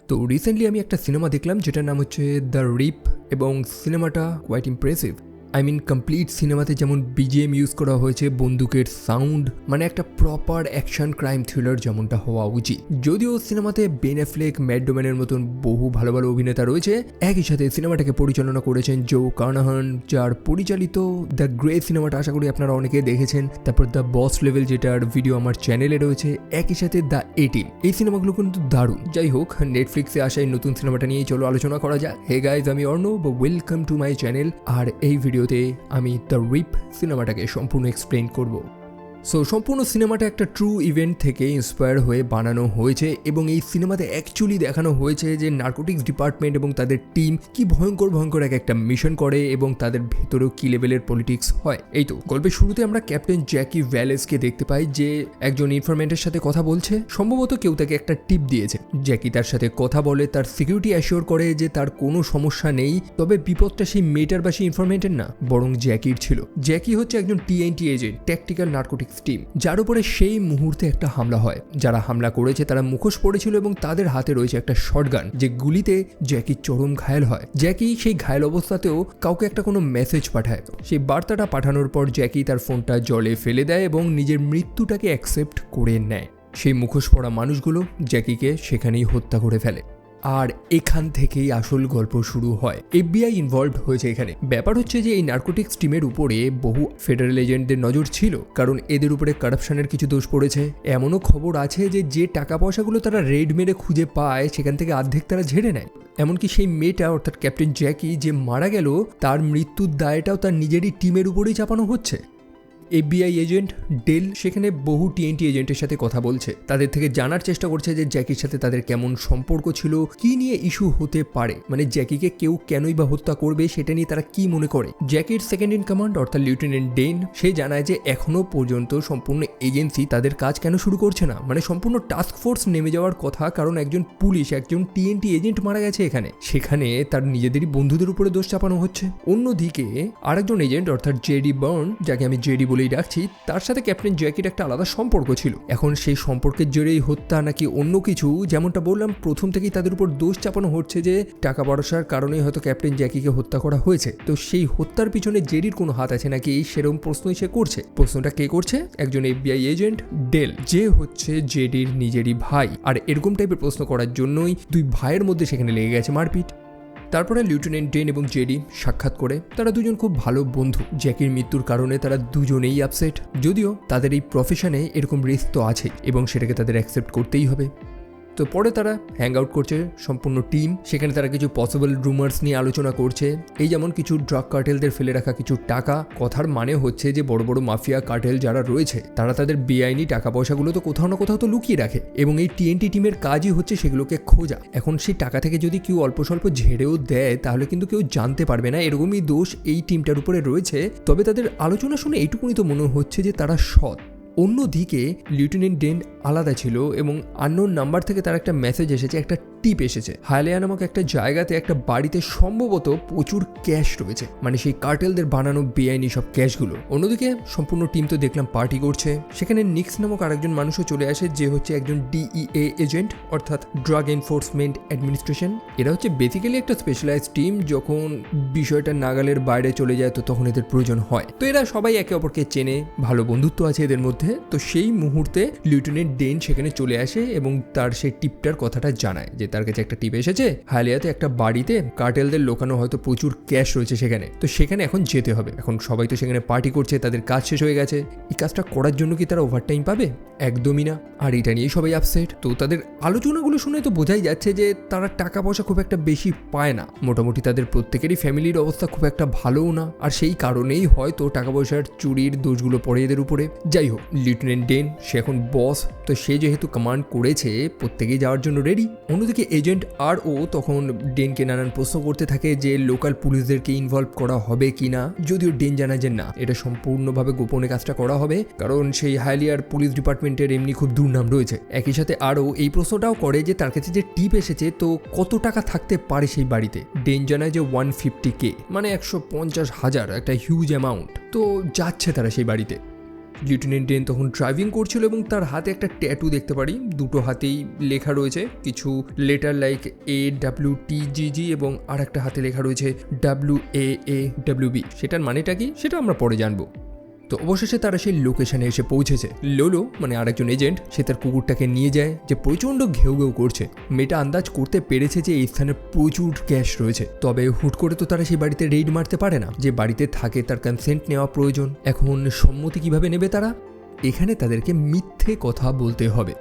তো রিসেন্টলি আমি একটা সিনেমা দেখলাম যেটার নাম হচ্ছে দ্য রিপ এবং সিনেমাটা quite impressive. I mean complete সিনেমাতে যেমন বিজিএম ইউজ করা হয়েছে, বন্দুকের সাউন্ড, মানে একটা প্রপার অ্যাকশন ক্রাইম থ্রিলার যেমনটা হওয়া উচিত। যদিও সিনেমাতে বেন অ্যাফ্লেক, ম্যাট ডেমনের মতন বহু ভালো ভালো অভিনেতা রয়েছে, একই সাথে সিনেমাটাকে পরিচালনা করেছেন জো কার্নাহান, যার পরিচালিত দ্য গ্রে সিনেমাটা আশা করি আপনারা অনেকে দেখেছেন। তারপর দ্য বস লেভেল, যেটার ভিডিও আমার চ্যানেলে রয়েছে, একই সাথে দ্য A-Team। এই সিনেমাগুলো কিন্তু দারুণ। যাই হোক, নেটফ্লিক্সে আসা এই নতুন সিনেমাটা নিয়েই চলো আলোচনা করা যাক। হে গাইজ, আমি Arnab, welcome to my channel. আর এই ভিডিওতে আমি দ্য রিপ সিনেমাটাকে সম্পূর্ণ এক্সপ্লেইন করব। সম্পূর্ণ সিনেমাটা একটা ট্রু ইভেন্ট থেকে ইন্সপায়ার হয়ে বানানো হয়েছে এবং এই সিনেমাতে অ্যাকচুয়ালি দেখানো হয়েছে যে নার্কোটিক্স ডিপার্টমেন্ট এবং তাদের টিম কি ভয়ঙ্কর একটা মিশন করে এবং তাদের ভেতরেও কি লেভেলের পলিটিক্স হয়। এই তো গল্পের শুরুতে আমরা ক্যাপ্টেন জ্যাকি ভ্যালেসকে দেখতে পাই, যে একজন ইনফরমেন্টের সাথে কথা বলছে। সম্ভবত কেউ তাকে একটা টিপ দিয়েছে। জ্যাকি তার সাথে কথা বলে, তার সিকিউরিটি অ্যাসিওর করে যে তার কোনো সমস্যা নেই। তবে বিপদটা সেই মেয়েটার বা সেই ইনফরমেন্টের না, বরং জ্যাকির ছিল। জ্যাকি হচ্ছে একজন TNT agent, tactical narcotics team, যার উপরে সেই মুহূর্তে একটা হামলা হয়। যারা হামলা করেছে তারা মুখোশ পড়েছিল এবং তাদের হাতে রয়েছে একটা শটগান, যে গুলিতে জ্যাকি চরম ঘায়েল হয়। জ্যাকি সেই ঘায়েল অবস্থাতেও কাউকে একটা কোনো মেসেজ পাঠায়। সেই বার্তাটা পাঠানোর পর জ্যাকি তার ফোনটা জলে ফেলে দেয় এবং নিজের মৃত্যুটাকে অ্যাকসেপ্ট করে নেয়। সেই মুখোশ পড়া মানুষগুলো জ্যাকিকে সেখানেই হত্যা করে ফেলে। আর এখান থেকেই আসল গল্প শুরু হয়। FBI ইনভলভ হয়েছে এখানে। ব্যাপার হচ্ছে যে এই নার্কোটিক্স টিমের উপরে বহু ফেডারেল এজেন্টদের নজর ছিল, কারণ এদের উপরে কারাপশনের কিছু দোষ পড়েছে। এমনও খবর আছে যে টাকা পয়সাগুলো তারা রেড মেরে খুঁজে পায়, সেখান থেকে অর্ধেক তারা ঝেড়ে নেয়। এমনকি সেই মেয়েটা, অর্থাৎ ক্যাপ্টেন জ্যাকি যে মারা গেল, তার মৃত্যুর দায়টাও তার নিজেরই টিমের উপরেই চাপানো হচ্ছে। FBI এজেন্ট ডেল সেখানে বহু TNT এজেন্টের সাথে কথা বলছে, তাদের থেকে জানার চেষ্টা করছে যে জ্যাকির সাথে তাদের কেমন সম্পর্ক ছিল, কি নিয়ে ইস্যু হতে পারে, মানে জ্যাকিকে কেউ কেনই বা হত্যা করবে সেটা নিয়ে তারা কি মনে করে। জ্যাকির সেকেন্ড ইন কমান্ড অর্থাৎ লেফটেন্যান্ট ডেন, সে জানায় যে এখনো পর্যন্ত সম্পূর্ণ এজেন্সি তাদের কাজ কেন শুরু করছে না, মানে সম্পূর্ণ টাস্ক ফোর্স নেমে যাওয়ার কথা, কারণ একজন পুলিশ, একজন TNT এজেন্ট মারা গেছে সেখানে তার নিজেদেরই বন্ধুদের উপরে দোষ চাপানো হচ্ছে। অন্যদিকে আরেকজন এজেন্ট অর্থাৎ জেডি বার্ন, যাকে আমি জেডি বলেই ডাকছি, তার সাথে ক্যাপ্টেন জ্যাকির একটা আলাদা সম্পর্ক ছিল। এখন সেই সম্পর্কের জেরেই হত্যা নাকি অন্য কিছু, যেমনটা বললাম প্রথম থেকেই তাদের উপর দোষ চাপানো হচ্ছে যে টাকা পয়সার কারণেই হয়তো ক্যাপ্টেন জ্যাকিকে হত্যা করা হয়েছে। তো সেই হত্যার পিছনে জেডির কোনো হাত আছে নাকি, সেরকম প্রশ্নই সে করছে। প্রশ্নটা কে করছে? একজন FBI এজেন্ট ডেল, যে হচ্ছে জেডির নিজেরই ভাই। আর এরকম টাইপের প্রশ্ন করার জন্যই দুই ভাইয়ের মধ্যে সেখানে লেগে গেছে মারপিট। তারপরে লিউটেন্যান্ট ডেন এবং জেডি সাক্ষাৎ করে। তারা দুজন খুব ভালো বন্ধু। জ্যাকির মৃত্যুর কারণে তারা দুজনেই আপসেট, যদিও তাদের এই প্রফেশনে এরকম রিস্ক তো আছে এবং সেটাকে তাদের অ্যাকসেপ্ট করতেই হবে। তো পরে তারা হ্যাং আউট করছে সম্পূর্ণ টিম। সেখানে তারা কিছু পসিবল রুমার্স নিয়ে আলোচনা করছে, এই যেমন কিছু ড্রাগ কার্টেলদের ফেলে রাখা কিছু টাকা। কথার মানে হচ্ছে যে বড় বড় মাফিয়া কার্টেল যারা রয়েছে তারা তাদের বেআইনি টাকা পয়সাগুলো তো কোথাও না কোথাও তো লুকিয়ে রাখে এবং এই TNT টিমের কাজই হচ্ছে সেগুলোকে খোঁজা। এখন সেই টাকা থেকে যদি কেউ অল্প স্বল্প ঝেড়েও দেয় তাহলে কিন্তু কেউ জানতে পারবে না, এরকমই দোষ এই টিমটার উপরে রয়েছে। তবে তাদের আলোচনা শুনে এইটুকুনি তো মনে হচ্ছে যে তারা সৎ। অন্যদিকে লিউটেন্যান্ট ডেন আলাদা ছিল এবং আননোন নাম্বার থেকে তার একটা মেসেজ এসেছে, একটা টিপ এসেছে। হাইলেয়া নামক একটা জায়গাতে একটা বাড়িতে সম্ভবত প্রচুর ক্যাশ রয়েছে, মানে সেই কার্টেলদের বানানো বেআইনি সব ক্যাশগুলো। অন্যদিকে সম্পূর্ণ টিম তো দেখলাম পার্টি করছে। সেখানে নিক্স নামক আরেকজন মানুষও চলে আসে, যে হচ্ছে একজন DEA এজেন্ট অর্থাৎ ড্রাগ এনফোর্সমেন্ট অ্যাডমিনিস্ট্রেশন। এরা হচ্ছে বেসিক্যালি একটা স্পেশালাইজড টিম, যখন বিষয়টা নাগালের বাইরে চলে যায় তো তখন এদের প্রয়োজন হয়। তো এরা সবাই একে অপরকে চেনে, ভালো বন্ধুত্ব আছে এদের মধ্যে। তো সেই মুহূর্তে লিউটেন্যান্ট ডেন সেখানে চলে আসে এবং তার সেই টিপটার কথাটা জানায় যে তার কাছে একটা টিপ এসেছে, হাইলেয়াতে একটা বাড়িতে কার্টেলদের লোকানো হয়তো প্রচুর ক্যাশ রয়েছে সেখানে, তো সেখানে এখন যেতে হবে। এখন সবাই তো সেখানে পার্টি করছে, তাদের কাজ শেষ হয়ে গেছে। এই কাজটা করার জন্য কি তারা ওভারটাইম পাবে? একদমই না। আর এটা নিয়েই সবাই আপসেট। তো তাদের আলোচনাগুলো শুনে তো বোঝাই যাচ্ছে যে তারা টাকা পয়সা খুব একটা বেশি পায় না। মোটামুটি তাদের প্রত্যেকেরই ফ্যামিলির অবস্থা খুব একটা ভালোও না, আর সেই কারণেই হয়তো টাকা পয়সার চুরির দোষগুলো পড়ে এদের উপরে। যাই হোক, লিউটেন্যান্ট ডেন সে এখন বস, তো সে যেহেতু কমান্ড করেছে প্রত্যেকেই যাওয়ার জন্য রেডি। অন্যদিকে এজেন্ট RO তখন ডেনকে নানান প্রশ্ন করতে থাকে যে লোকাল পুলিশদেরকে ইনভলভ করা হবে কিনা, যদিও ডেন জানায় যে না, এটা সম্পূর্ণভাবে গোপনে কাজটা করা হবে, কারণ সেই হাইলিয়ার পুলিশ ডিপার্টমেন্টের এমনি খুব দুর্নাম রয়েছে। একই সাথে RO এই প্রশ্নটাও করে যে তার কাছে যে টিপ এসেছে তো কত টাকা থাকতে পারে সেই বাড়িতে। ডেন জানায় যে 150K, মানে 150,000, একটা হিউজ অ্যামাউন্ট। তো যাচ্ছে তারা সেই বাড়িতে। লিউটেন্যান্ট ডেন তখন ড্রাইভিং করছিল এবং তার হাতে একটা ট্যাটু দেখতে পারি, দুটো হাতেই লেখা রয়েছে কিছু লেটার লাইক AWTGG এবং আর একটা হাতে লেখা রয়েছে WAAWB। সেটার মানেটা কি সেটা আমরা পরে জানবো। তো অবশেষে তারা সেই লোকেশনে এসে পৌঁছেছে। লোলো মানে আরেকজন এজেন্ট, সে তার কুকুরটাকে নিয়ে যায় যে প্রচণ্ড ঘেউ ঘেউ করছে। মেয়েটা আন্দাজ করতে পেরেছে যে এই স্থানে প্রচুর ক্যাশ রয়েছে, তবে হুট করে তো তারা সেই বাড়িতে রেইড মারতে পারে না। যে বাড়িতে থাকে তার কনসেন্ট নেওয়া প্রয়োজন। এখন সম্মতি কিভাবে নেবে তারা? এখানে তাদেরকে মিথ্যে কথা বলতে হবে।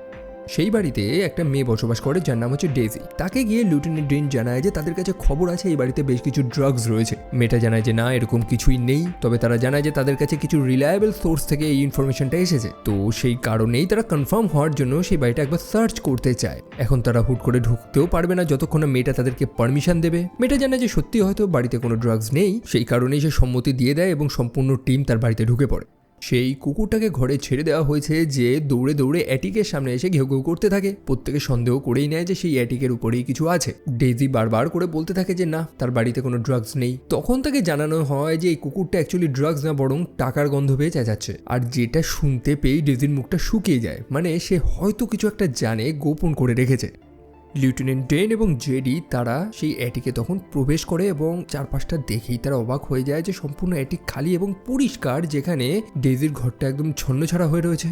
সেই বাড়িতে একটা মেয়ে বসবাস করে যার নাম হচ্ছে ডেজি। তাকে গিয়ে লিউটেন্যান্ট ডেন জানায় যে তাদের কাছে খবর আছে এই বাড়িতে বেশ কিছু ড্রাগস রয়েছে। মেয়েটা জানায় যে না, এরকম কিছুই নেই, তবে তারা জানায় যে তাদের কাছে কিছু রিলায়েবল সোর্স থেকে এই ইনফরমেশনটা এসেছে। তো সেই কারণেই তারা কনফার্ম হওয়ার জন্য সেই বাড়িটা একবার সার্চ করতে চায়। এখন তারা হুট করে ঢুকতেও পারবে না যতক্ষণ না মেয়েটা তাদেরকে পারমিশন দেবে। মেয়েটা জানায় যে সত্যি হয়তো বাড়িতে কোনো ড্রাগস নেই, সেই কারণেই সে সম্মতি দিয়ে দেয় এবং সম্পূর্ণ টিম তার বাড়িতে ঢুকে পড়ে। সেই কুকুরটাকে ঘরে ছেড়ে দেওয়া হয়েছে যে দৌড়ে দৌড়ে অ্যাটিকের সামনে এসে ঘেউ ঘেউ করতে থাকে। প্রত্যেকে সন্দেহ করেই নেয় যে সেই অ্যাটিকের উপরেই কিছু আছে। ডেজি বারবার করে বলতে থাকে যে না, তার বাড়িতে কোনো ড্রাগস নেই। তখন তাকে জানানো হয় যে এই কুকুরটা অ্যাকচুয়ালি ড্রাগস না, বরং টাকার গন্ধ পেয়ে চেঁচাচ্ছে। আর যেটা শুনতে পেয়ে ডেজির মুখটা শুকিয়ে যায়, মানে সে হয়তো কিছু একটা জানে, গোপন করে রেখেছে। লিউটেন্যান্ট ডেন এবং জেডি তারা সেই অ্যাটিকে তখন প্রবেশ করে এবং চারপাশটা দেখেই তারা অবাক হয়ে যায় যে সম্পূর্ণ অ্যাটিক খালি এবং পরিষ্কার, যেখানে ডেজির ঘরটা একদম ছন্নছাড়া হয়ে রয়েছে।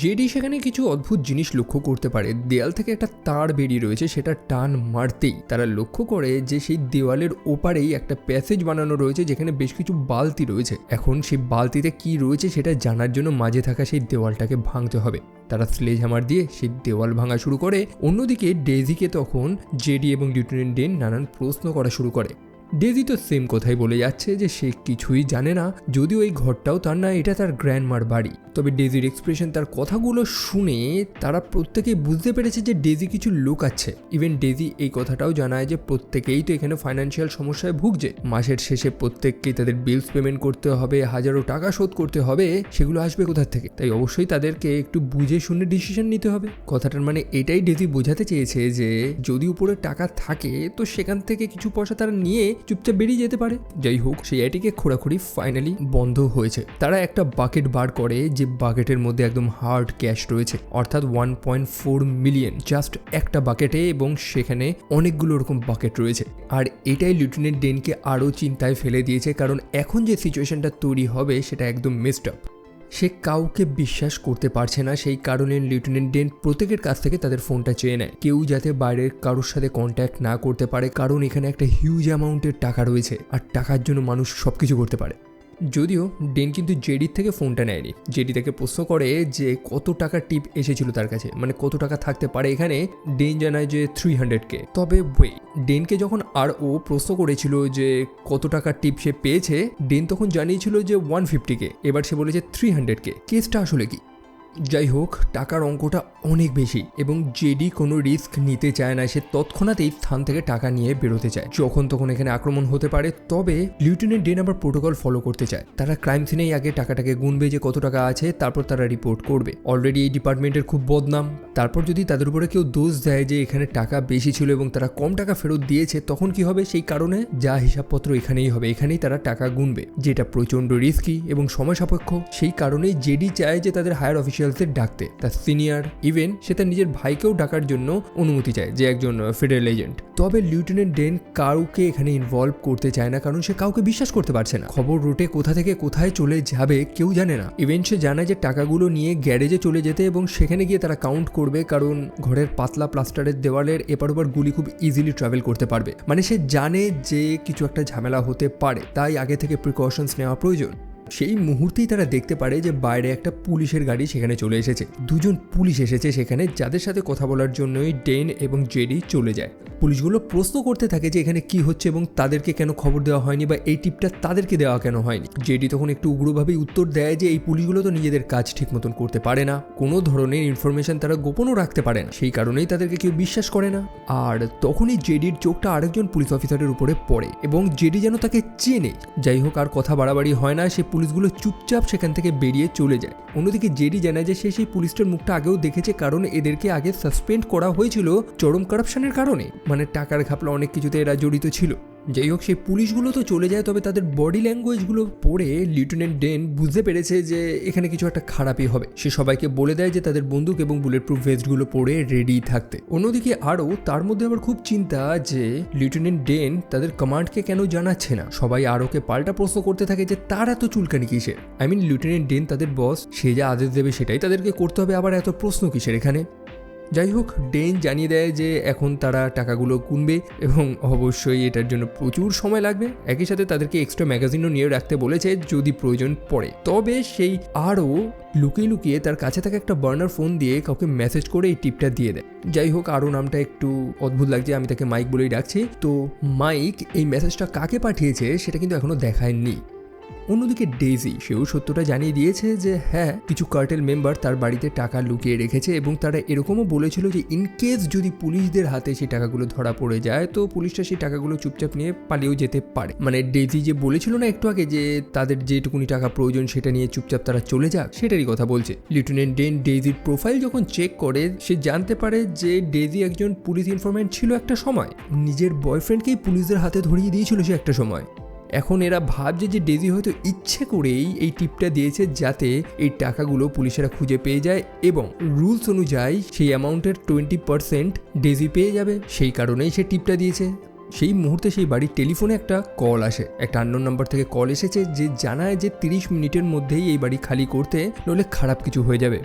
জেডি সেখানে কিছু অদ্ভুত জিনিস লক্ষ্য করতে পারে। দেয়াল থেকে একটা তার বেরিয়ে রয়েছে, সেটা টান মারতেই তারা লক্ষ্য করে যে সেই দেওয়ালের ওপারেই একটা প্যাসেজ বানানো রয়েছে যেখানে বেশ কিছু বালতি রয়েছে। এখন সেই বালতিতে কি রয়েছে সেটা জানার জন্য মাঝে থাকা সেই দেওয়ালটাকে ভাঙতে হবে। তারা স্লেজ হ্যামার দিয়ে সেই দেওয়াল ভাঙা শুরু করে। অন্যদিকে ডেজিকে তখন জেডি এবং লিউটেন্যান্ট ডেন নানান প্রশ্ন করা শুরু করে। ডেজি তো সেম কথাই বলে যাচ্ছে যে সে কিছুই জানে না, যদিও এই ঘরটাও তার না, এটা তার গ্র্যান্ডমার বাড়ি। তবে ডেজির এক্সপ্রেশন, তার কথাগুলো শুনে তারা প্রত্যেকেই বুঝতে পেরেছে যে ডেজি কিছু লুকাচ্ছে। ইভেন ডেজি এই কথাটাও জানায় যে প্রত্যেকেই তো এখানে ফাইন্যান্সিয়াল সমস্যায় ভুগছে। মাসের শেষে প্রত্যেককেই তাদের বিলস পেমেন্ট করতে হবে, হাজারো টাকা শোধ করতে হবে, সেগুলো আসবে কোথা থেকে? তাই অবশ্যই তাদেরকে একটু বুঝে শুনে ডিসিশন নিতে হবে। কথাটার মানে এটাই ডেজি বোঝাতে চেয়েছে যে যদি উপরে টাকা থাকে তো সেখান থেকে কিছু পয়সা তারা নিয়ে চুপচাপ বেরিয়ে যেতে পারে। যাই হোক, সেই অ্যাটিকে খোঁড়াখুড়ি ফাইনালি বন্ধ হয়েছে। তারা একটা বাকেট বার করে, যে বাকেটের মধ্যে একদম হার্ড ক্যাশ রয়েছে, অর্থাৎ 1.4 মিলিয়ন জাস্ট একটা বাকেটে, এবং সেখানে অনেকগুলো রকম বাকেট রয়েছে। আর এটাই লিউটেন্যান্ট ডেনকে আরও চিন্তায় ফেলে দিয়েছে, কারণ এখন যে সিচুয়েশনটা তৈরি হবে সেটা একদম মিসড আপ। সে কাউকে বিশ্বাস করতে পারছে না, সেই কারণে লিউটেন্যান্ট ডেন প্রত্যেকের কাছ থেকে তাদের ফোনটা চেয়ে নেয়। কেউ যাতে বাইরের কারোর সাথে কন্ট্যাক্ট না করতে পারে, কারণ এখানে একটা হিউজ অ্যামাউন্টের টাকা রয়েছে, আর টাকার জন্য মানুষ সবকিছু করতে পারে। যদিও ডেন কিন্তু জেডির থেকে ফোনটা নেয়নি। জেডি তাকে প্রশ্ন করে যে কত টাকা টিপ এসেছিল তার কাছে, মানে কত টাকা থাকতে পারে এখানে। ডেন জানায় যে 300K। তবে ডেনকে যখন আর ও প্রশ্ন করেছিল যে কত টাকা টিপ সে পেয়েছে, ডেন তখন জানিয়েছিল যে 150K। এবার সে বলেছে 300K। কেসটা আসলে কি? যাই হোক, টাকার অঙ্কটা অনেক বেশি এবং জেডি কোনো রিস্ক নিতে চায় না। সে তৎক্ষণাৎ এই স্থান থেকে টাকা নিয়ে বেরোতে চায়, যখন তখন এখানে আক্রমণ হতে পারে। তবে লিউটেন্যান্ট ডেন আবার প্রোটোকল ফলো করতে চায়। তারা ক্রাইম সিনেই আগে টাকাটাকে গুনবে যে কত টাকা আছে, তারপর তারা রিপোর্ট করবে। অলরেডি এই ডিপার্টমেন্টের খুব বদনাম। তারপর যদি তাদের উপরে কেউ দোষ দেয় যে এখানে টাকা বেশি ছিল এবং তারা কম টাকা ফেরত দিয়েছে, তখন কি হবে? সেই কারণে যা হিসাবপত্র এখানেই হবে, এখানেই তারা টাকা গুনবে, যেটা প্রচণ্ড রিস্কি এবং সময় সাপেক্ষ। সেই কারণেই জেডি চায় যে তাদের হায়ার অফিসিয়ালসদের ডাকতে, তার সিনিয়র, ইভেন সে তার নিজের ভাইকেও ডাকার জন্য অনুমতি চায়, যে একজন ফেডারেল এজেন্ট। তবে লিউটেন্যান্ট ডেন কাউকে এখানে ইনভলভ করতে চায় না, কারণ সে কাউকে বিশ্বাস করতে পারছে না। খবর রুটে কোথা থেকে কোথায় চলে যাবে কেউ জানে না। ইভেন সে জানায় যে টাকাগুলো নিয়ে গ্যারেজে চলে যেতে এবং সেখানে গিয়ে তারা কাউন্ট করবে, কারণ ঘরের পাতলা প্লাস্টারের দেওয়ালের এপার ওপার গুলি খুব ইজিলি ট্রাভেল করতে পারবে। মানে সে জানে যে কিছু একটা ঝামেলা হতে পারে, তাই আগে থেকে প্রিকশনস নেওয়া প্রয়োজন। সেই মুহূর্তেই তারা দেখতে পারে যে বাইরে একটা পুলিশের গাড়ি সেখানে চলে এসেছে। দুজন পুলিশ এসেছে সেখানে, যাদের সাথে কথা বলার জন্যই ডেন এবং জেডি চলে যায়। পুলিশগুলো প্রশ্ন করতে থাকে যে এখানে কি হচ্ছে এবং তাদেরকে কেন খবর দেওয়া হয়নি বা এই টিপটা তাদেরকে দেওয়া কেন হয়নি। জেডি তখন একটু উগ্রভাবেই উত্তর দেয় যে এই পুলিশগুলো তো নিজেদের কাজ ঠিক মতন করতে পারে না, কোনো ধরনের ইনফরমেশন তারা গোপনও রাখতে পারে না, সেই কারণেই তাদেরকে কেউ বিশ্বাস করে না। আর তখনই জেডির চোখটা আরেকজন পুলিশ অফিসারের উপরে পড়ে এবং জেডি যেন তাকে চেনে। যাই হোক, আর কথা বাড়াবাড়ি হয় না, সে পুলিশগুলো চুপচাপ সেখান থেকে বেরিয়ে চলে যায়। অন্যদিকে জেডি জানায় যে সে সেই পুলিশটার মুখটা আগেও দেখেছে, কারণ এদেরকে আগে সাসপেন্ড করা হয়েছিল চরম কারাপশনের কারণে, মানে টাকার ঘাপলা অনেক কিছুতে এরা জড়িত ছিল। যাই হোক, সেই পুলিশগুলো তো চলে যায়, তবে তাদের বডি ল্যাঙ্গুয়েজগুলো পড়ে লিউটেন্যান্ট ডেন বুঝতে পেরেছে যে এখানে কিছু একটা খারাপই হবে। সে সবাইকে বলে দেয় যে তাদের বন্দুক এবং বুলেট প্রুফ ভেস্টগুলো পরে রেডি থাকতে। অন্যদিকে আরও তার মধ্যে আবার খুব চিন্তা যে লিউটেন্যান্ট ডেন তাদের কমান্ডকে কেন জানাচ্ছে না। সবাই আরোকে পাল্টা প্রশ্ন করতে থাকে যে তার এত চুলকানি কিসের। লিউটেন্যান্ট ডেন তাদের বস, সে যা আদেশ দেবে সেটাই তাদেরকে করতে হবে, আবার এত প্রশ্ন কিসের এখানে। যাই হোক, ডেন জানিয়ে দেয় যে এখন তারা টাকাগুলো গুনবে এবং অবশ্যই এটার জন্য প্রচুর সময় লাগবে। একই সাথে তাদেরকে এক্সট্রা ম্যাগাজিনও নিয়ে রাখতে বলেছে যদি প্রয়োজন পড়ে। তবে সেই আরও লুকিয়ে লুকিয়ে তার কাছে থাকা একটা বার্নার ফোন দিয়ে কাউকে মেসেজ করে এই টিপটা দিয়ে দেয়। যাই হোক, আরও নামটা একটু অদ্ভুত লাগছে, আমি তাকে মাইক বলেই ডাকছি। তো মাইক এই মেসেজটা কাকে পাঠিয়েছে সেটা কিন্তু এখনো দেখায়নি। অন্যদিকে ডেইজি, সেও সত্যটা জানিয়ে দিয়েছে যে হ্যাঁ, কিছু কার্টেল মেম্বার তার বাড়িতে টাকা লুকিয়ে রেখেছে এবং তারা এরকমও বলেছিল যে ইনকেস যদি পুলিশদের হাতে সেই টাকাগুলো ধরা পড়ে যায় তো পুলিশটা সেই টাকাগুলো চুপচাপ নিয়ে পালিয়েও যেতে পারে। ডেইজি যে বলেছিল না একটু আগে যে তাদের যেটুকুনি টাকা প্রয়োজন সেটা নিয়ে চুপচাপ তারা চলে যাক, সেটারই কথা বলছে। লিউটেন্যান্ট ডেন ডেইজির প্রোফাইল যখন চেক করে সে জানতে পারে যে ডেইজি একজন পুলিশ ইনফরম্যান্ট ছিল একটা সময়, নিজের বয়ফ্রেন্ডকেই পুলিশদের হাতে ধরিয়ে দিয়েছিল সে একটা সময়। এখন এরা ভাবছে যে ডেজি হয়তো ইচ্ছে করেই এই টিপটা দিয়েছে যাতে এই টাকাগুলো পুলিশেরা খুঁজে পেয়ে যায় এবং রুলস অনুযায়ী সেই অ্যামাউন্টের 20% ডেজি পেয়ে যাবে, সেই কারণেই সে টিপটা দিয়েছে। সেই মুহূর্তে সেই বাড়ির টেলিফোনে একটা কল আসে, একটা আননোন নাম্বার থেকে কল এসেছে যে জানায় যে 30 মিনিটের মধ্যেই এই বাড়ি খালি করতে, নইলে খারাপ কিছু হয়ে যাবে।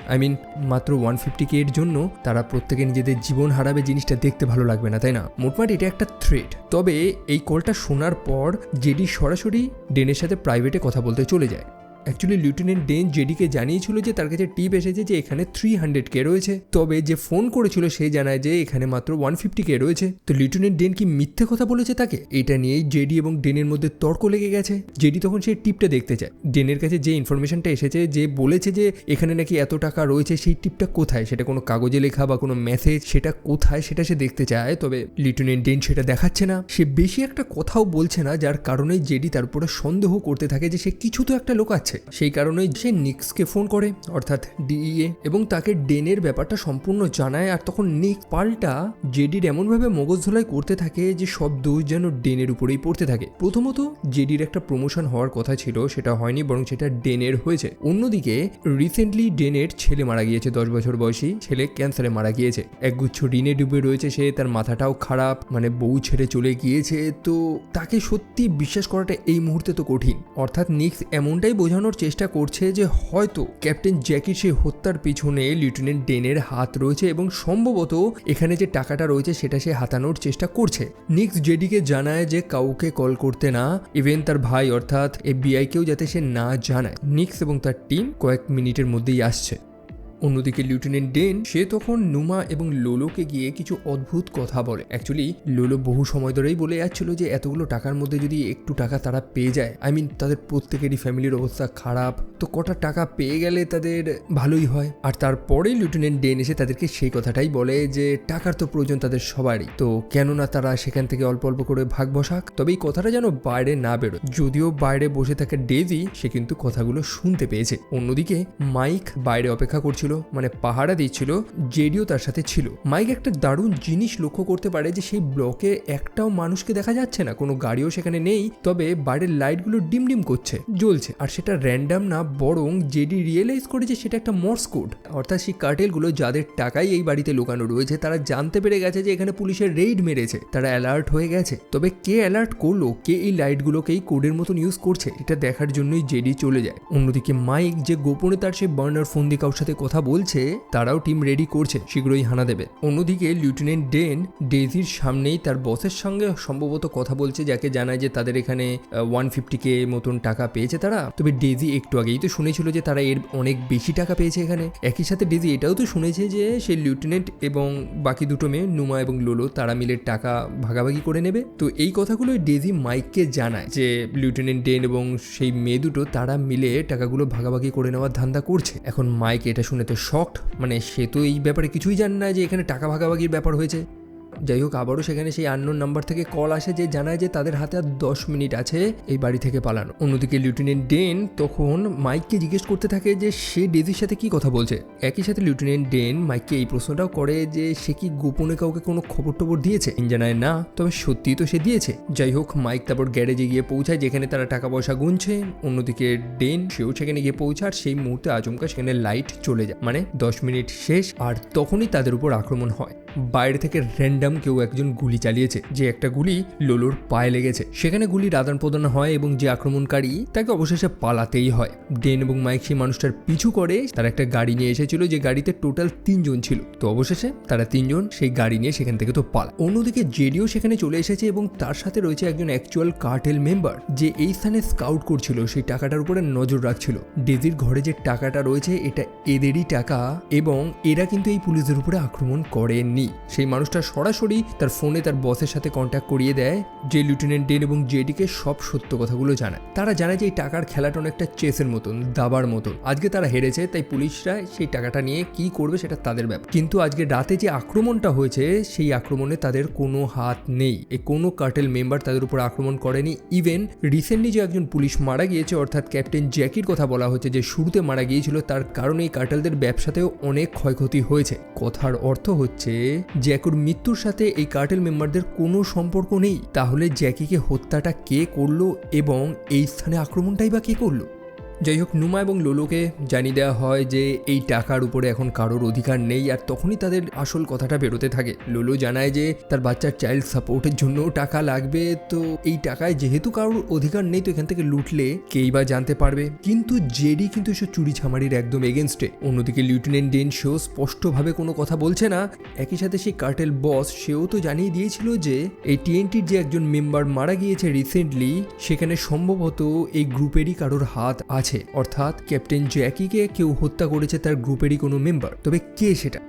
মাত্র 150K এর জন্য তারা প্রত্যেকে নিজেদের জীবন হারাবে, জিনিসটা দেখতে ভালো লাগবে না, তাই না? মোটমাট এটা একটা থ্রেট। তবে এই কলটা শোনার পর জেডি সরাসরি ডেনের সাথে প্রাইভেটে কথা বলতে চলে যায়। অ্যাকচুয়ালি লিউটেন্যান্ট ডেন জেডিকে জানিয়েছিল যে তার কাছে টিপ এসেছে যে এখানে 300K রয়েছে, তবে যে ফোন করেছিল সে জানায় যে এখানে মাত্র 150K রয়েছে। তো লিউটেন্যান্ট ডেন কি মিথ্যে কথা বলেছে তাকে? এটা নিয়েই জেডি এবং ডেনের মধ্যে তর্ক লেগে গেছে। জেডি তখন সেই টিপটা দেখতে চায়। ডেনের কাছে যে ইনফরমেশনটা এসেছে, যে বলেছে যে এখানে নাকি এত টাকা রয়েছে, সেই টিপটা কোথায়, সেটা কোনো কাগজে লেখা বা কোনো মেসেজ, সেটা কোথায় সেটা সে দেখতে চায়। তবে লিউটেন্যান্ট ডেন সেটা দেখাচ্ছে না, সে বেশি একটা কথাও বলছে না, যার কারণে জেডি তার উপরে সন্দেহ করতে থাকে যে সে কিছু তো একটা লোকাচ্ছে। সেই কারণেই সে নিক্সকে ফোন করে, অর্থাৎ ডিইএ, এবং তাকে ডেনের ব্যাপারটা সম্পূর্ণ জানায়। আর তখন নিক পাল্টা জেডির এমনভাবে মগজ ধোলাই করতে থাকে যে সব দোষ যেন ডেনের উপরেই পড়তে থাকে। প্রথমত জেডির একটা প্রমোশন হওয়ার কথা ছিল, সেটা হয়নি, বরং সেটা ডেনের হয়েছে। অন্যদিকে রিসেন্টলি ডেনের ছেলে মারা গিয়েছে, 10 বছর বয়সী ছেলে ক্যান্সারে মারা গিয়েছে। একগুচ্ছ ঋণে ডুবে রয়েছে সে, তার মাথাটাও খারাপ, বউ ছেড়ে চলে গিয়েছে। তো তাকে সত্যি বিশ্বাস করাটা এই মুহূর্তে তো কঠিন। অর্থাৎ নিক্স এমনটাই বোঝানোর চেষ্টা করছে যে হয়তো ক্যাপ্টেন জ্যাকির সেই হত্যার পিছনে লিউটেন্যান্ট ডেনের হাত রয়েছে এবং সম্ভবত এখানে যে টাকাটা রয়েছে সেটা সে হাতানোর চেষ্টা করছে। নিক্স জেডিকে জানায় যে কাউকে কল করতে না, ইভেন তার ভাই অর্থাৎ এফবিআইকেও যাতে সে না জানায়। নিক্স এবং তার টিম কয়েক মিনিটের মধ্যেই আসছে। অন্যদিকে লিউটেন্যান্ট ডেন সে তখন নুমা এবং লোলোকে গিয়ে কিছু অদ্ভুত কথা বলে। অ্যাকচুয়ালি লোলো বহু সময় ধরেই বলে যাচ্ছিল যে এতগুলো টাকার মধ্যে যদি একটু টাকা তারা পেয়ে যায়, তাদের প্রত্যেকেরই ফ্যামিলির অবস্থা খারাপ, তো কটা টাকা পেয়ে গেলে তাদের ভালোই হয়। আর তারপরে লিউটেন্যান্ট ডেন এসে তাদেরকে সেই কথাটাই বলে যে টাকার তো প্রয়োজন তাদের সবারই, তো কেননা তারা সেখান থেকে অল্প অল্প করে ভাগ বসাক। তবে এই কথাটা যেন বাইরে না বেরোয়। যদিও বাইরে বসে থাকা ডেজি সে কিন্তু কথাগুলো শুনতে পেয়েছে। অন্যদিকে মাইক বাইরে অপেক্ষা করছিল, পাহারা দিচ্ছিল, জেডিও তার সাথে ছিল। মাইক একটা দারুণ জিনিস লক্ষ্য করতে পারে যে সেই ব্লকে একটাও মানুষকে দেখা যাচ্ছে না, কোনো গাড়িও সেখানে নেই, তবে বাইরের লাইটগুলো ডিম ডিম করছে, জ্বলছে। আর সেটা র্যান্ডাম না, বরং জেডি রিয়েলাইজ করে যে সেটা একটা মর্স কোড। অর্থাৎ সেই কার্টেলগুলো যাদের টাকাই এই বাড়িতে লুকানো রয়েছে তারা জানতে পেরে গেছে যে এখানে পুলিশের রেইড মেরেছে, তারা অ্যালার্ট হয়ে গেছে। তবে কে অ্যালার্ট করলো, কে এই লাইটগুলোকে এই কোডের মতন ইউজ করছে, এটা দেখার জন্যই জেডি চলে যায়। অন্যদিকে মাইক যে গোপনে তার সেই বার্নার ফোন দিয়ে কারোর সাথে কথা বলছে, তারাও টিম রেডি করছে, শীঘ্রই হানা দেবে। অন্যদিকে লিউটেন্যান্ট ডেন ডেজির সামনেই তার বসের সঙ্গে সম্ভবত কথা বলছে, যাকে জানায় যে তাদের এখানে 150K মতন টাকা পেয়েছে তারা। তবে ডেজি একটু আগেই তো শুনেছিল যে তারা এর অনেক বেশি টাকা পেয়েছে এখানে। একই সাথে ডেজি এটাও তো শুনেছে যে সেই লিউটেন্যান্ট এবং বাকি দুটো মেয়ে নুমা এবং লোলো তারা মিলে টাকা ভাগাভাগি করে নেবে। তো এই কথাগুলো ডেজি মাইককে জানায় যে লিউটেন্যান্ট ডেন এবং সেই মেয়ে দুটো তারা মিলে টাকাগুলো ভাগাভাগি করে নেওয়ার ধান্দা করছে। এখন মাইক এটা শুনে তো শকড, সে তো এই ব্যাপারে কিছুই জানে না যে এখানে টাকা ভাগাভাগির ব্যাপার হয়েছে। যাই হোক, আবারও সেখানে সেই আননোন নাম্বার থেকে কল আসে যে জানায় যে তাদের হাতে আর 10 মিনিট আছে এই বাড়ি থেকে পালানো। অন্যদিকে লিউটেন্যান্ট ডেন তখন মাইককে জিজ্ঞেস করতে থাকে যে সে ডেজির সাথে কি কথা বলছে। একই সাথে লিউটেন্যান্ট ডেন মাইককে এই প্রশ্নটাও করে যে সে কি গোপনে কাউকে কোনো খবর টবর দিয়েছে। জানায় না, তবে সত্যি তো সে দিয়েছে। যাই হোক, মাইক তারপর গ্যারেজে গিয়ে পৌঁছায় যেখানে তারা টাকা পয়সা গুনছে। অন্যদিকে ডেন সেও সেখানে গিয়ে পৌঁছায়। সেই মুহূর্তে আচমকা সেখানে লাইট চলে যায়, মানে 10 মিনিট শেষ। আর তখনই তাদের উপর আক্রমণ হয়। বাইরে থেকে র্যান্ডাম কেউ একজন গুলি চালিয়েছে, যে একটা গুলি লোলোর পায়ে লেগেছে। সেখানে গুলির আদান প্রদান হয় এবং যে আক্রমণকারী তাকে অবশেষে পালাতেই হয়। ডেন এবং মাইক সেই মানুষটার পিছু করে। তারা একটা গাড়ি নিয়ে এসেছিল, যে গাড়িতে টোটাল 3 জন ছিল। তো অবশেষে তারা 3 জন সেই গাড়ি নিয়ে সেখান থেকে তো পালা। অন্যদিকে জেডিও সেখানে চলে এসেছে এবং তার সাথে রয়েছে একজন অ্যাকচুয়াল কার্টেল মেম্বার, যে এই স্থানে স্কাউট করছিল, সেই টাকাটার উপরে নজর রাখছিল। ডেজির ঘরে যে টাকাটা রয়েছে এটা এদেরই টাকা এবং এরা কিন্তু এই পুলিশদের উপরে আক্রমণ করেনি। সেই মানুষটা সরাসরি তার ফোনে তার বসের সাথে কন্ট্যাক্ট করিয়ে দেয়, যে লিউটেন্যান্ট ডেন এবং জেডিকে সব সত্য কথাগুলো জানায়। তারা জানায় যে এই টাকার খেলাটা অনেকটা চেসের মতন, দাবার মতন। আজকে তারা হেরেছে, তাই পুলিশরা সেই টাকাটা নিয়ে কি করবে সেটা তাদের ব্যাপার। কিন্তু আজকে রাতে যে আক্রমণটা হয়েছে সেই আক্রমণে তাদের কোনো হাত নেই। এই কোনো কার্টেল মেম্বার তাদের উপর আক্রমণ করেনি। ইভেন রিসেন্টলি যে একজন পুলিশ মারা গিয়েছে, অর্থাৎ ক্যাপ্টেন জ্যাকির কথা বলা হচ্ছে, যে শুরুতে মারা গিয়েছিল, তার কারণে এই কার্টেলদের ব্যবসাতেও অনেক ক্ষয়ক্ষতি হয়েছে। কথার অর্থ হচ্ছে জ্যাকুর মৃত্যুর সাথে এই কার্টেল মেম্বারদের কোনো সম্পর্ক নেই। তাহলে জ্যাকিকে হত্যাটা কে করলো এবং এই স্থানে আক্রমণটাই বা কে করলো? যাই হোক, নুমা এবং লোলোকে জানিয়ে দেওয়া হয় যে এই টাকার উপরে এখন কারোর অধিকার নেই। আর তখনই তাদের আসল কথাটা বেরোতে থাকে। লোলো জানায় যে তার বাচ্চার চাইল্ড সাপোর্টের জন্য টাকা লাগবে, তো এই টাকায় যেহেতু কারোর অধিকার নেই, তো এখান থেকে লুটলে কেই বা জানতে পারবে। কিন্তু জেডি কিন্তু সে চুরি ছামারির একদম এগেনস্টে। অন্যদিকে লিউটেন্যান্ট ডেন সেও স্পষ্টভাবে কোনো কথা বলছে না। একই সাথে সেই কার্টেল বস সেও তো জানিয়ে দিয়েছিল যে এই টিএনটির যে একজন মেম্বার মারা গিয়েছে রিসেন্টলি, সেখানে সম্ভবত এই গ্রুপেরই কারোর হাত আছে। অর্থাৎ ক্যাপ্টেন জ্যাকিকে কেউ হত্যা করেছে, তার গ্রুপেরই কোনো মেম্বার। তবে কে সেটা?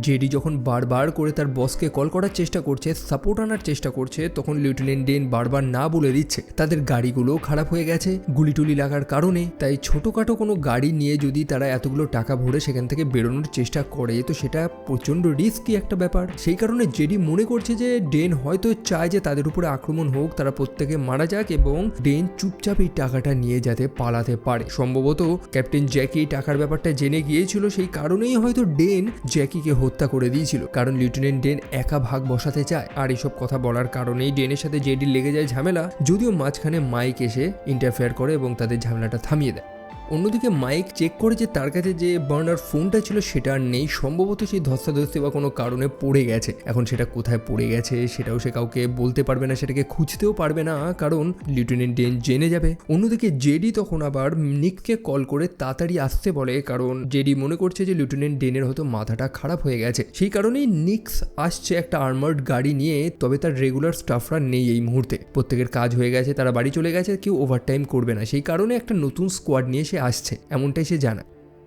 জেডি যখন বারবার করে তার বসকে কল করার চেষ্টা করছে, সাপোর্ট আনার চেষ্টা করছে, তখন লিউটেন্যান্ট ডেন বারবার না বলে দিচ্ছে তাদের গাড়িগুলো খারাপ হয়ে গেছে গুলিটুলি লাগার কারণে। তাই ছোটোখাটো কোনো গাড়ি নিয়ে যদি তারা এতগুলো টাকা ভরে সেখান থেকে বেরোনোর চেষ্টা করে, তো সেটা প্রচণ্ড রিস্কি একটা ব্যাপার। সেই কারণে জেডি মনে করছে যে ডেন হয়তো চায় যে তাদের উপরে আক্রমণ হোক, তারা প্রত্যেকে মারা যাক এবং ডেন চুপচাপ এই টাকাটা নিয়ে যাতে পালাতে পারে। সম্ভবত ক্যাপ্টেন জ্যাকি টাকার ব্যাপারটা জেনে গিয়েছিল, সেই কারণেই হয়তো ডেন জ্যাকিকে হত্যা করে দিয়েছিল, কারণ লিউটেন্যান্ট ডেন একা ভাগ বসাতে চায়। আর এইসব কথা বলার কারণেই ডেনের সাথে জেডি লেগে যায় ঝামেলা, যদিও মাঝখানে মাইক এসে ইন্টারফেয়ার করে এবং তাদের ঝামেলাটা থামিয়ে দেয়। অন্যদিকে মাইক চেক করে যে তার কাছে যে বার্নার ফোনটা ছিল সেটা আর নেই। সম্ভবত সেই ধস্তাধস্তি বা কোনো কারণে পড়ে গেছে। এখন সেটা কোথায় পড়ে গেছে সেটাও সে কাউকে বলতে পারবে না, সেটাকে খুঁজতেও পারবে না, কারণ লিউটেন্যান্ট ডেন জেনে যাবে। অন্যদিকে জেডি তখন আবার নিককে কল করে তাড়াতাড়ি আসতে বলে, কারণ জেডি মনে করছে যে লিউটেন্যান্ট ডেনের হয়তো মাথাটা খারাপ হয়ে গেছে। সেই কারণেই নিক্স আসছে একটা আর্মার্ড গাড়ি নিয়ে। তবে তার রেগুলার স্টাফরা নেই এই মুহূর্তে, প্রত্যেকের কাজ হয়ে গেছে, তারা বাড়ি চলে গেছে, কেউ ওভারটাইম করবে না। সেই কারণে একটা নতুন স্কোয়াড নিয়ে সে আসছে, এমনটাই সে জানা।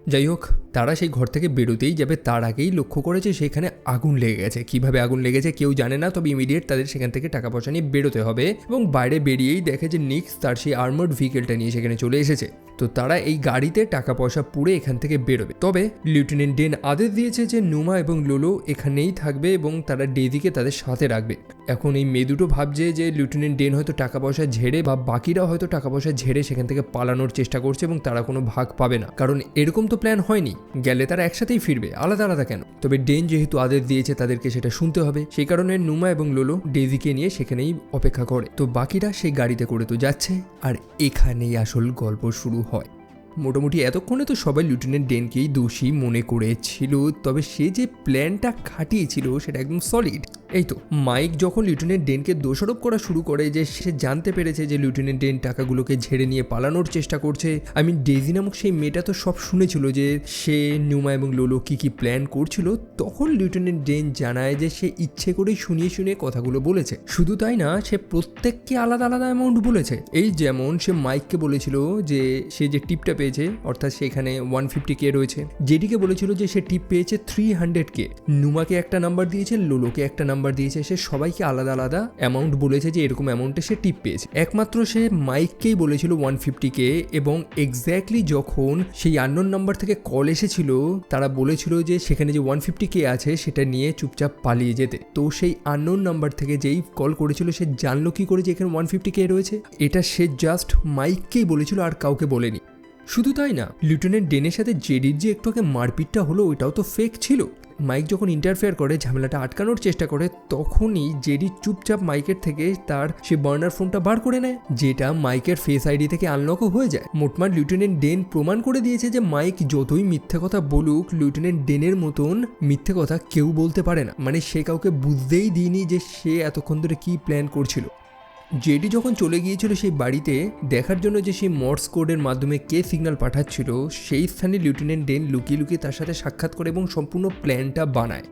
যাই হোক, তারা সেই ঘর থেকে বেরোতেই যাবে তার আগেই লক্ষ্য করেছে সেখানে আগুন লেগে গেছে। কিভাবে আগুন লেগেছে কেউ জানে না, তবে ইমিডিয়েট তাদের সেখান থেকে টাকা পয়সা নিয়ে বেরোতে হবে। এবং বাইরে বেরিয়েই দেখে যে নিক্স তার সেই আর্মার্ড ভেহিকেলটা নিয়ে সেখানে চলে এসেছে। তো তারা এই গাড়িতে টাকা পয়সা পুড়ে এখান থেকে বেরোবে। তবে লিউটেন্যান্ট ডেন আদেশ দিয়েছে যে নুমা এবং লোলো এখানেই থাকবে এবং তারা ডেজিকে তাদের সাথে রাখবে। এখন এই মেয়ে দুটো ভাবছে যে লিউটেন্যান্ট ডেন হয়তো টাকা পয়সা ঝেড়ে বা বাকিরা হয়তো টাকা পয়সা ঝেড়ে সেখান থেকে পালানোর চেষ্টা করছে এবং তারা কোনো ভাগ পাবে না, কারণ এরকম তো প্ল্যান হয়নি। গেলে তারা একসাথেই ফিরবে, আলাদা আলাদা কেন? তবে ডেন যেহেতু আদেশ দিয়েছে তাদেরকে সেটা শুনতে হবে। সেই কারণে নুমা এবং লোলো ডেজিকে নিয়ে সেখানেই অপেক্ষা করে। তো বাকিরা সেই গাড়িতে করে তো যাচ্ছে, আর এখানেই আসল গল্প শুরু হয়। মোটামুটি এতক্ষণে তো সবাই লিউটেন্যান্ট ডেনকেই দোষী মনে করেছিল, তবে সে যে প্ল্যানটা খাটিয়েছিল সেটা একদম সলিড। এই তো মাইক যখন লিউটেন্যান্ট ডেনকে দোষারোপ করা শুরু করে যে সে জানতে পেরেছে যে লিউটেন্যান্ট ডেন টাকাগুলোকে ঝেড়ে নিয়ে পালানোর চেষ্টা করছে, ডেজি নামক সেই মেয়েটা তো সব শুনেছিল যে সে নুমা এবং লোলো কি প্ল্যান করছিল, তখন লিউটেন্যান্ট ডেন জানায় যে সে ইচ্ছে করেই শুনিয়ে কথাগুলো বলেছে। শুধু তাই না, সে প্রত্যেককে আলাদা আলাদা অ্যামাউন্ট বলেছে। এই যেমন সে মাইককে বলেছিল যে সে যে টিপটা পেয়েছে, অর্থাৎ সেখানে 150K রয়েছে। জেডিকে বলেছিল যে সে টিপ পেয়েছে 300K। নুমাকে একটা নাম্বার দিয়েছে, লোলোকে একটা নাম্বার নাম্বার দিয়েছে, সে সবাইকে আলাদা আলাদা অ্যামাউন্ট বলেছে যে এরকম অ্যামাউন্টে সে টিপ পেয়েছে। একমাত্র সে মাইককেই বলেছিল 150K, এবং এক্স্যাক্টলি যখন সেই আননোন নাম্বার থেকে কল এসেছিল তারা বলেছিল যে সেখানে যে 150K আছে সেটা নিয়ে চুপচাপ পালিয়ে যেতে। তো সেই আননোন নাম্বার থেকে যেই কল করেছিল সে জানলো কি করে যে এখানে 150K রয়েছে? এটা সে জাস্ট মাইককেই বলেছিল, আর কাউকে বলেনি। শুধু তাই না, লিউটেন্যান্ট ডেনের সাথে জেডির যে একটু আগে মারপিটটা হলো ওইটাও তো ফেক ছিল। মাইক যখন ইন্টারফেয়ার করে, ঝামেলাটা আটকানোর চেষ্টা করে, তখনই জেডি চুপচাপ মাইকের থেকে তার সে বার্নার ফোনটা বার করে নেয়, যেটা মাইকের ফেস আইডি থেকে আনলকও হয়ে যায়। মোটমাট লিউটেন্যান্ট ডেন প্রমাণ করে দিয়েছে যে মাইক যতই মিথ্যে কথা বলুক, লিউটেন্যান্ট ডেনের মতন মিথ্যে কথা কেউ বলতে পারে না। মানে সে কাউকে বুঝতেই দিইনি যে সে এতক্ষণ ধরে কি প্ল্যান করছিল। জেডি যখন চলে গিয়েছিল সেই বাড়িতে দেখার জন্য যে সেই মর্স কোডের মাধ্যমে কে সিগন্যাল পাঠাচ্ছিল, সেই স্থানে লিউটেন্যান্ট ডেন লুকিয়ে লুকিয়ে তার সাথে সাক্ষাৎ করে এবং সম্পূর্ণ প্ল্যানটা বানায়।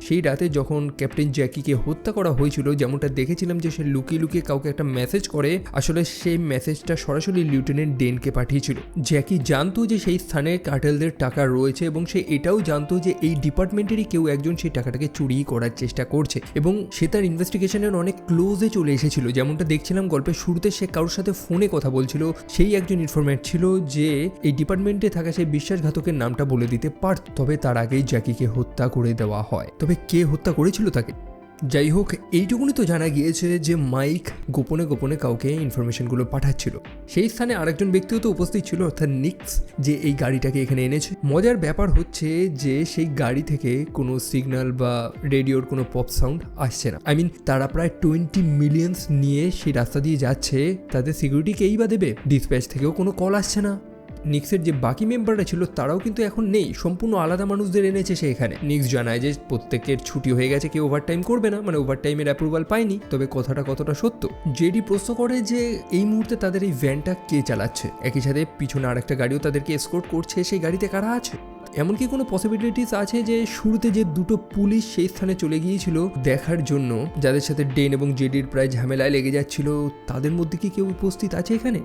সেই রাতে যখন ক্যাপ্টেন জ্যাকিকে হত্যা করা হয়েছিল, যেমনটা দেখেছিলাম যে সে লুকিয়ে লুকিয়ে কাউকে একটা মেসেজ করে, আসলে সেই মেসেজটা সরাসরি লিউটেন্যান্ট ডেনকে পাঠিয়েছিল। জ্যাকি জানতো যে সেই স্থানে কার্টেলদের টাকা রয়েছে, এবং সে এটাও জানতো যে এই ডিপার্টমেন্টেরই কেউ একজন সেই টাকাটাকে চুরি করার চেষ্টা করছে, এবং সে তার ইনভেস্টিগেশনের অনেক ক্লোজে চলে এসেছিল। যেমনটা দেখছিলাম গল্পের শুরুতে সে কারোর সাথে ফোনে কথা বলছিল, সেই একজন ইনফরমেট ছিল যে এই ডিপার্টমেন্টে থাকা সেই বিশ্বাসঘাতকের নামটা বলে দিতে পারত। তবে তার আগেই জ্যাকিকে হত্যা করে দেওয়া হয়। তবে কে হত্যা করেছিল তাকে? যাই হোক, এইটুকুনি তো জানা গিয়েছে যে মাইক গোপনে গোপনে কাউকে ইনফরমেশনগুলো পাঠাচ্ছিল। সেই স্থানে আরেকজন ব্যক্তিও তো উপস্থিত ছিল, অর্থাৎ নিক্স, যে এই গাড়িটাকে এখানে এনেছে। মজার ব্যাপার হচ্ছে যে সেই গাড়ি থেকে কোনো সিগন্যাল বা রেডিওর কোনো পপ সাউন্ড আসছে না। তারা প্রায় 20 মিলিয়নস নিয়ে সেই রাস্তা দিয়ে যাচ্ছে, তাদের সিকিউরিটিকেই বা দেবে? ডিসপ্যাচ থেকেও কোনো কল আসছে না। নিক্সের যে বাকি মেম্বাররা ছিল তারাও কিন্তু এখন নেই, সম্পূর্ণ আলাদা মানুষদের এনেছে সে এখানে। নিক্স জানায় যে প্রত্যেকের ছুটি হয়ে গেছে, কেউ ওভারটাইম করবে না, মানে ওভারটাইমের অ্যাপ্রুভাল পায়নি। তবে কথাটা কতটা সত্য? জেডি প্রশ্ন করে যে এই মুহূর্তে তাদের এই ভ্যানটা কে চালাচ্ছে, একই সাথে পিছনে আরেকটা গাড়িও তাদেরকে এসকর্ট করছে, সেই গাড়িতে কারা আছে? এমনকি কোনো পসিবিলিটিস আছে যে শুরুতে যে দুটো পুলিশ সেই স্থানে চলে গিয়েছিল দেখার জন্য, যাদের সাথে ডেন এবং জেডির প্রায় ঝামেলায় লেগে যাচ্ছিল, তাদের মধ্যে কি কেউ উপস্থিত আছে এখানে?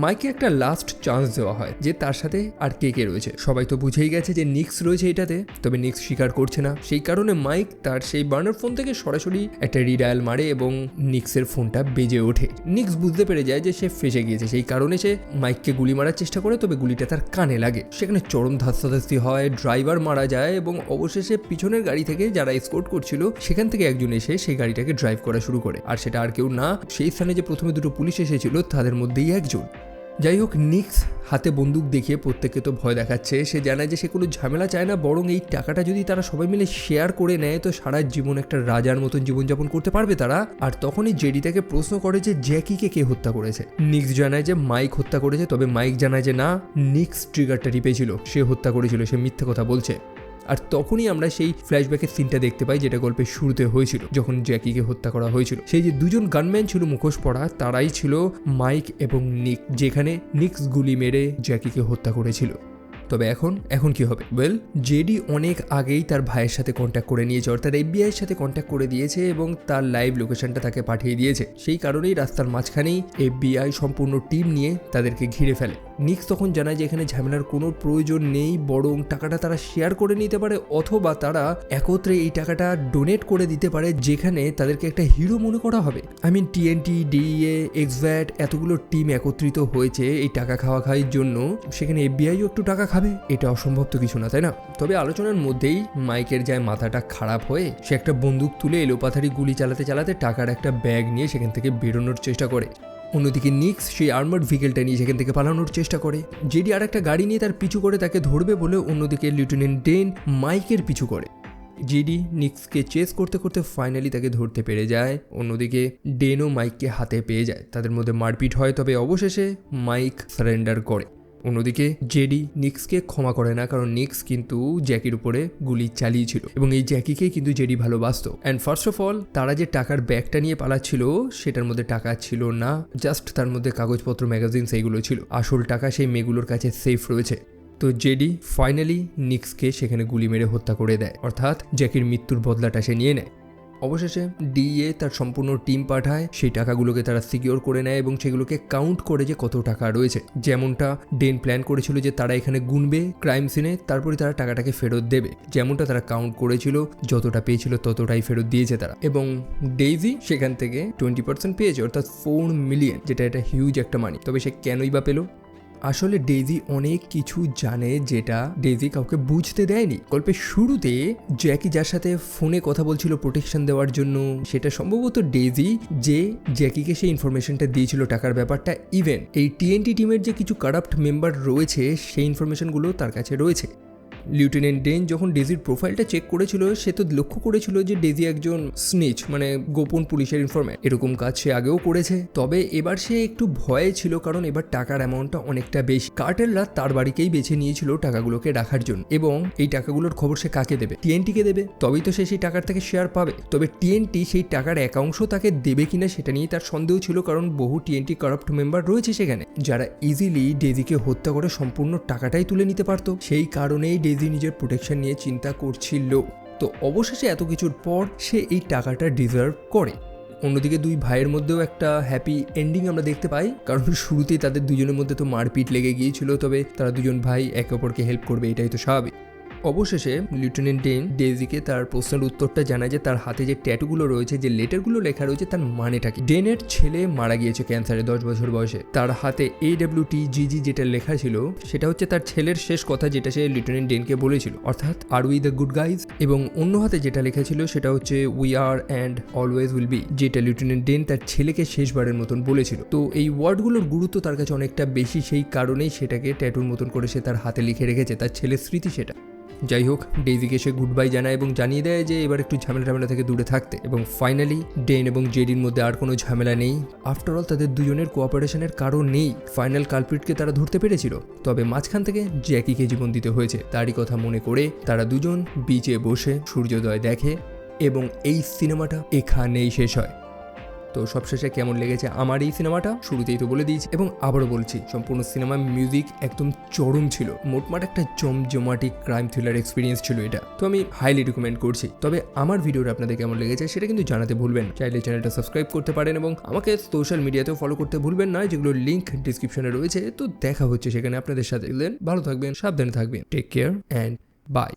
মাইকে একটা লাস্ট চান্স দেওয়া হয় যে তার সাথে আর কে কে রয়েছে। সবাই তো বুঝেই গেছে যে নিক্স রয়েছে এটাতে, তবে নিক্স স্বীকার করছে না। সেই কারণে মাইক তার সেই বার্নার ফোন থেকে সরাসরি একটা রিডায়াল মারে এবং নিক্সের ফোনটা বেজে ওঠে। নিক্স বুঝতে পেরে যায় যে সে ফেসে গিয়েছে, সেই কারণে সে মাইককে গুলি মারার চেষ্টা করে, তবে গুলিটা তার কানে লাগে। সেখানে চরম ধাস্তাধাস্তি হয়, ড্রাইভার মারা যায়, এবং অবশেষে পিছনের গাড়ি থেকে যারা এসকর্ট করছিল সেখান থেকে একজন এসে সেই গাড়িটাকে ড্রাইভ করা শুরু করে, আর সেটা আর কেউ না, সেই স্থানে যে প্রথমে দুটো পুলিশ এসেছিল তাদের মধ্যেই একজন। যাই হোক, নিক্স হাতে বন্দুক দেখিয়ে প্রত্যেককে তো ভয় দেখাচ্ছে। সে জানায় যে সে কোনো ঝামেলা চায় না, বরং এই টাকাটা যদি তারা সবাই মিলে শেয়ার করে নেয় তো সারা জীবন একটা রাজার মতন জীবনযাপন করতে পারবে তারা। আর তখনই জেডি তাকে প্রশ্ন করে যে জ্যাকিকে কে হত্যা করেছে। নিক্স জানায় যে মাইক হত্যা করেছে, তবে মাইক জানায় যে না, নিক্স ট্রিগারটা টিপেছিল, সে হত্যা করেছিল, সে মিথ্যে কথা বলছে। আর তখনই আমরা সেই ফ্ল্যাশব্যাকের সিনটা দেখতে পাই যেটা গল্পের শুরুতে হয়েছিল, যখন জ্যাকিকে হত্যা করা হয়েছিল। সেই যে দুজন গানম্যান ছিল মুখোশ পরা, তারাই ছিল মাইক এবং নিক, যেখানে নিক্স গুলি মেরে জ্যাকিকে হত্যা করেছিল। তবে এখন কি হবে? ওয়েল, জেডি অনেক আগেই তার ভাইয়ের সাথে কন্ট্যাক্ট করে নিয়েছে, অর্থাৎ FBI এর সাথে কন্ট্যাক্ট করে দিয়েছে এবং তার লাইভ লোকেশনটা তাকে পাঠিয়ে দিয়েছে। সেই কারণেই রাস্তার মাঝখানেই FBI সম্পূর্ণ টিম নিয়ে তাদেরকে ঘিরে ফেলে। নিক্স তখন জানায় যে এখানে ঝামেলার কোনো প্রয়োজন নেই, বরং টাকাটা তারা শেয়ার করে নিতে পারে, অথবা তারা একত্রে এই টাকাটা ডোনেট করে দিতে পারে, যেখানে তাদেরকে একটা হিরো মনে করা হবে। TNT, DEA, এক্সভ্যাট এতগুলো টিম একত্রিত হয়েছে এই টাকা খাওয়ার জন্য, সেখানে FBIও একটু টাকা খাবে, এটা অসম্ভব তো কিছু না, তাই না? তবে আলোচনার মধ্যেই মাইকের যায় মাথাটা খারাপ হয়ে সে একটা বন্দুক তুলে এলোপাথারি গুলি চালাতে চালাতে টাকার একটা ব্যাগ নিয়ে সেখান থেকে বেরোনোর চেষ্টা করে। অন্যদিকে নিক্স সেই আর্মার্ড ভেহিকেলটা নিয়ে সেখান থেকে পালানোর চেষ্টা করে। জেডি আর একটা গাড়ি নিয়ে তার পিছু করে তাকে ধরবে বলে অন্যদিকে লিউটেন্যান্ট ডেন মাইকের পিছু করে। জেডি নিক্সকে চেস করতে করতে ফাইনালি তাকে ধরতে পেরে যায়। অন্যদিকে ডেনও মাইককে হাতে পেয়ে যায়, তাদের মধ্যে মারপিট হয়, তবে অবশেষে মাইক সারেন্ডার করে। অন্যদিকে জেডি নিক্সকে ক্ষমা করে না, কারণ নিক্স কিন্তু জ্যাকির উপরে গুলি চালিয়েছিল এবং এই জ্যাকিকেই কিন্তু জেডি ভালোবাসতো। অ্যান্ড ফার্স্ট অফ অল, তারা যে টাকার ব্যাগটা নিয়ে পালাচ্ছিল সেটার মধ্যে টাকা ছিল না, জাস্ট তার মধ্যে কাগজপত্র, ম্যাগাজিন সেইগুলো ছিল। আসল টাকা সেই মেয়েগুলোর কাছে সেফ রয়েছে। তো জেডি ফাইনালি নিক্সকে সেখানে গুলি মেরে হত্যা করে দেয়, অর্থাৎ জ্যাকির মৃত্যুর বদলাটা সে নিয়ে নেয়। অবশেষে ডিএ তার সম্পূর্ণ টিম পাঠায়, সেই টাকাগুলোকে তারা সিকিওর করে নেয় এবং সেগুলোকে কাউন্ট করে যে কত টাকা রয়েছে। যেমনটা ডেন প্ল্যান করেছিল যে তারা এখানে গুনবে ক্রাইম সিনে, তারপরে তারা টাকাটাকে ফেরত দেবে। যেমনটা তারা কাউন্ট করেছিল, যতটা পেয়েছিল ততটাই ফেরত দিয়েছে তারা। এবং ডেইজি সেখান থেকে 20% পেয়েছে, অর্থাৎ 4 মিলিয়ন, যেটা একটা হিউজ একটা মানি। তবে সে কেনই বা পেল? আসলে ডেইজি অনেক কিছু জানে যেটা ডেইজি কাউকে বুঝতে দেয়নি। গল্পের শুরুতে জ্যাকি যার সাথে ফোনে কথা বলছিল প্রোটেকশন দেওয়ার জন্য, সেটা সম্ভবত ডেইজি, যে জ্যাকিকে সেই ইনফরমেশনটা দিয়েছিল টাকার ব্যাপারটা। ইভেন এই টিএনটি টিমের যে কিছু কারাপ্ট মেম্বার রয়েছে সেই ইনফরমেশনগুলো তার কাছে রয়েছে। লিউটেন্যান্ট ডেন যখন ডেজির প্রোফাইলটা চেক করেছিল, সে তো লক্ষ্য করেছিল যে ডেজি একজন স্নিচ, মানে গোপন পুলিশের ইনফরম্যান্ট। এরকম কাজ সে আগেও করেছে। তবে এবার সে একটু ভয়ে ছিল, কারণ এবার টাকার অ্যামাউন্টটা অনেকটা বেশি। কার্টেলরা তার বাড়িকেই বেছে নিয়েছিল টাকাগুলোকে রাখার জন্য, এবং এই টাকাগুলোর খবর সে কাকে দেবে? টিএনটিকে দেবে, তবেই তো সে সেই টাকার থেকে শেয়ার পাবে। তবে টিএনটি সেই টাকার এক অংশ তাকে দেবে কিনা সেটা নিয়ে তার সন্দেহ ছিল, কারণ বহু টিএনটি কারাপ্ট মেম্বার রয়েছে সেখানে, যারা ইজিলি ডেজিকে হত্যা করে সম্পূর্ণ টাকাটাই তুলে নিতে পারতো। সেই কারণেই ডেজি নিজের প্রোটেকশন নিয়ে চিন্তা করছিল। তো অবশেষে এত কিছুর পর সে এই টাকাটা ডিজার্ভ করে। অন্যদিকে দুই ভাইয়ের মধ্যেও একটা হ্যাপি এন্ডিং আমরা দেখতে পাই, কারণ শুরুতেই তাদের দুজনের মধ্যে তো মারপিট লেগে গিয়েছিল, তবে তারা দুজন ভাই একে অপরকে হেল্প করবে, এটাই তো স্বাভাবিক। অবশেষে লিউটেন্যান্ট ডেন ডেইজিকে তার প্রশ্নের উত্তরটা জানায় যে তার হাতে যে ট্যাটুগুলো রয়েছে, যে লেটারগুলো লেখা রয়েছে, তার মানেটা কি। ডেনের ছেলে মারা গিয়েছে ক্যান্সারে 10 বছর বয়সে। তার হাতে AWTGG যেটা লেখা ছিল, সেটা হচ্ছে তার ছেলের শেষ কথা, যেটা সে লিউটেন্যান্ট ডেনকে বলেছিল, অর্থাৎ আর উই দ্য গুড গাইজ। এবং অন্য হাতে যেটা লেখা ছিল সেটা হচ্ছে we are and always will be, যেটা লিউটেন্যান্ট ডেন তার ছেলেকে শেষবারের মতন বলেছিল। তো এই ওয়ার্ডগুলোর গুরুত্ব তার কাছে অনেকটা বেশি, সেই কারণেই সেটাকে ট্যাটুর মতন করে সে তার হাতে লিখে রেখেছে, তার ছেলের স্মৃতি সেটা। যাই হোক, ডেইজিকে সে গুড বাই জানায় এবং জানিয়ে দেয় যে এবার একটু ঝামেলা থেকে দূরে থাকতে। এবং ফাইনালি ডেন এবং জেডির মধ্যে আর কোনো ঝামেলা নেই। আফটার অল তাদের দুজনের কোঅপারেশনের কারণ নেই, ফাইনাল কালপ্রিটকে তারা ধরতে পেরেছিল। তবে মাঝখান থেকে জ্যাকিকে জীবন দিতে হয়েছে, তারই কথা মনে করে তারা দুজন বিচে বসে সূর্যোদয় দেখে, এবং এই সিনেমাটা এখানেই শেষ হয়। তো সবশেষে কেমন লেগেছে আমার এই সিনেমাটা শুরুতেই তো বলে দিয়েছি, এবং আবারও বলছি, সম্পূর্ণ সিনেমার মিউজিক একদম চরম ছিল। মোটমাট একটা জমজমাটি ক্রাইম থ্রিলার এক্সপিরিয়েন্স ছিল এটা। তো আমি হাইলি রিকমেন্ড করছি। তবে আমার ভিডিওটা আপনাদের কেমন লেগেছে সেটা কিন্তু জানাতে ভুলবেন। চাইলে চ্যানেলটা সাবস্ক্রাইব করতে পারেন এবং আমাকে সোশ্যাল মিডিয়াতেও ফলো করতে ভুলবেন না, যেগুলোর লিঙ্ক ডিসক্রিপশনে রয়েছে। তো দেখা হচ্ছে সেখানে আপনাদের সাথে। ভালো থাকবেন, সাবধানে থাকবেন, টেক কেয়ার অ্যান্ড বাই।